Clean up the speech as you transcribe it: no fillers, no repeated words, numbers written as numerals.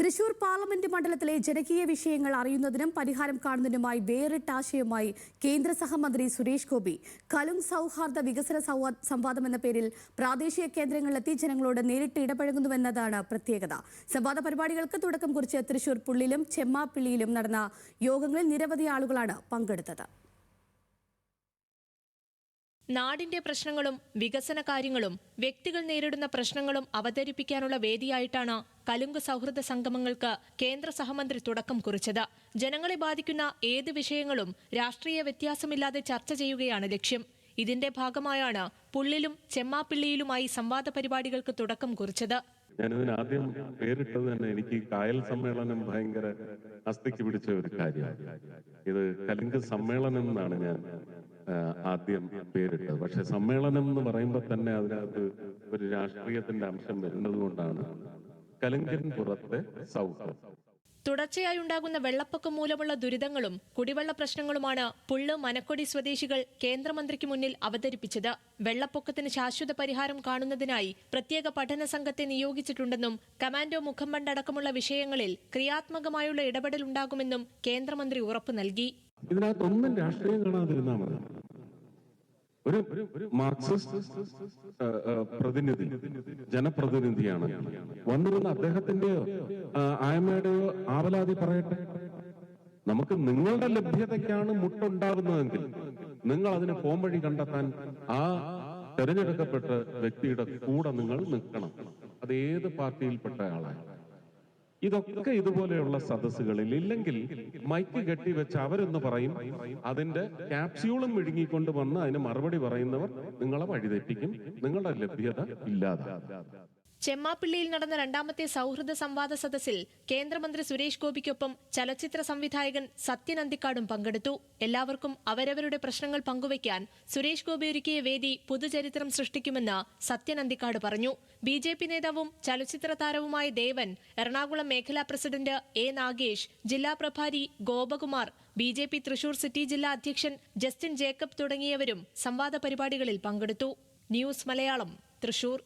Thrissur parliament മണ്ഡലത്തിലെ ജനകീയ വിഷയങ്ങൾ അറിയുന്നതിനും പരിഹാരം കാണുന്നതിനുമായി വേറിട്ട ആശയവുമായി കേന്ദ്ര സഹമന്ത്രി സുരേഷ് ഗോപി കലുങ്ക് സൗഹാർദ്ദ വികസന സംവാദം എന്ന പേരിൽ പ്രാദേശിക കേന്ദ്രങ്ങളിലെത്തി ജനങ്ങളോട് നേരിട്ട് ഇടപഴകുന്നുവെന്നതാണ് പ്രത്യേകത. സംവാദ പരിപാടികൾക്ക് തുടക്കം കുറിച്ച് തൃശൂർ പുള്ളിയിലും ചെമ്മാപ്പിള്ളിയിലും നടന്ന യോഗങ്ങളിൽ നിരവധി ആളുകളാണ് പങ്കെടുത്തത്. നാടിന്റെ പ്രശ്നങ്ങളും വികസന കാര്യങ്ങളും വ്യക്തികൾ നേരിടുന്ന പ്രശ്നങ്ങളും അവതരിപ്പിക്കാനുള്ള വേദിയായിട്ടാണ് കലുങ്ക് സൗഹൃദ സംഗമങ്ങൾക്ക് കേന്ദ്ര സഹമന്ത്രി തുടക്കം കുറിച്ചത്. ജനങ്ങളെ ബാധിക്കുന്ന ഏത് വിഷയങ്ങളും രാഷ്ട്രീയ വ്യത്യാസമില്ലാതെ ചർച്ച ചെയ്യുകയാണ് ലക്ഷ്യം. ഇതിന്റെ ഭാഗമായാണ് പുള്ളിലും ചെമ്മാപ്പിള്ളിയിലുമായി സംവാദ പരിപാടികൾക്ക് തുടക്കം കുറിച്ചത്. ഞാനിതിന് ആദ്യം പേരിട്ടത് തന്നെ എനിക്ക് കായൽ സമ്മേളനം ഭയങ്കര അസ്ഥിക്ക് പിടിച്ച ഒരു കാര്യമാണ്. ഇത് കലുങ്ക് സമ്മേളനം എന്നാണ് ഞാൻ ആദ്യം പേരിട്ടത്. പക്ഷെ സമ്മേളനം എന്ന് പറയുമ്പോൾ തന്നെ അതിനകത്ത് ഒരു രാഷ്ട്രീയത്തിന്റെ അംശം വരുന്നത് കൊണ്ടാണ് കലുങ്കിന് പുറത്തെ സൗഹൃദം. തുടർച്ചയായി ഉണ്ടാകുന്ന വെള്ളപ്പൊക്കം മൂലമുള്ള ദുരിതങ്ങളും കുടിവെള്ള പ്രശ്നങ്ങളുമാണ് പുള്ള് മനക്കൊടി സ്വദേശികൾ കേന്ദ്രമന്ത്രിക്ക് മുന്നിൽ അവതരിപ്പിച്ചത്. വെള്ളപ്പൊക്കത്തിന് ശാശ്വത പരിഹാരം കാണുന്നതിനായി പ്രത്യേക പഠന സംഘത്തെ നിയോഗിച്ചിട്ടുണ്ടെന്നും കമാൻഡോ മുഖംബണ്ട് അടക്കമുള്ള വിഷയങ്ങളിൽ ക്രിയാത്മകമായുള്ള ഇടപെടൽ ഉണ്ടാകുമെന്നും കേന്ദ്രമന്ത്രി ഉറപ്പു നൽകി. ഇതിനകത്തൊന്നും രാഷ്ട്രീയം കാണാതിരുന്നാൽ മതി. ഒരു മാർക്സിസ്റ്റ് പ്രതിനിധി, ജനപ്രതിനിധിയാണ് വന്നിരുന്ന അദ്ദേഹത്തിന്റെയോ ആയമ്മയുടെയോ ആവലാതി പറയട്ടെ. നമുക്ക് നിങ്ങളുടെ ലഭ്യതയ്ക്കാണ് മുട്ടുണ്ടാകുന്നതെങ്കിൽ നിങ്ങൾ അതിന് പോംവഴി കണ്ടെത്താൻ ആ തെരഞ്ഞെടുക്കപ്പെട്ട വ്യക്തിയുടെ കൂടെ നിങ്ങൾ നിൽക്കണം. അത് ഏത് പാർട്ടിയിൽപ്പെട്ട ആളാണ്. ഇതൊക്കെ ഇതുപോലെയുള്ള സദസ്സുകളിൽ ഇല്ലെങ്കിൽ മൈക്ക് കെട്ടിവെച്ച് അവരൊന്ന് പറയും, അതിന്റെ ക്യാപ്സ്യൂളും വിഴുങ്ങിക്കൊണ്ട് വന്ന് അതിന് മറുപടി പറയുന്നവർ നിങ്ങളെ വഴിതെറ്റിക്കും. നിങ്ങളുടെ ലഭ്യത ഇല്ലാതെ. ചെമ്മാപ്പിള്ളിയിൽ നടന്ന രണ്ടാമത്തെ സൗഹൃദ സംവാദ സദസ്സിൽ കേന്ദ്രമന്ത്രി സുരേഷ് ഗോപിക്കൊപ്പം ചലച്ചിത്ര സംവിധായകൻ സത്യൻ അന്തിക്കാടും പങ്കെടുത്തു. എല്ലാവർക്കും അവരവരുടെ പ്രശ്നങ്ങൾ പങ്കുവയ്ക്കാൻ സുരേഷ് ഗോപി ഒരുക്കിയ വേദി പുതുചരിത്രം സൃഷ്ടിക്കുമെന്ന് സത്യൻ അന്തിക്കാട് പറഞ്ഞു. BJP നേതാവും ചലച്ചിത്ര താരവുമായ ദേവൻ, എറണാകുളം മേഖലാ പ്രസിഡന്റ് A. നാഗേഷ്, ജില്ലാ പ്രഭാരി ഗോപകുമാർ, BJP തൃശൂർ സിറ്റി ജില്ലാ അധ്യക്ഷൻ ജസ്റ്റിൻ ജേക്കബ് തുടങ്ങിയവരും സംവാദ പരിപാടികളിൽ പങ്കെടുത്തു. ന്യൂസ് മലയാളം, തൃശൂർ.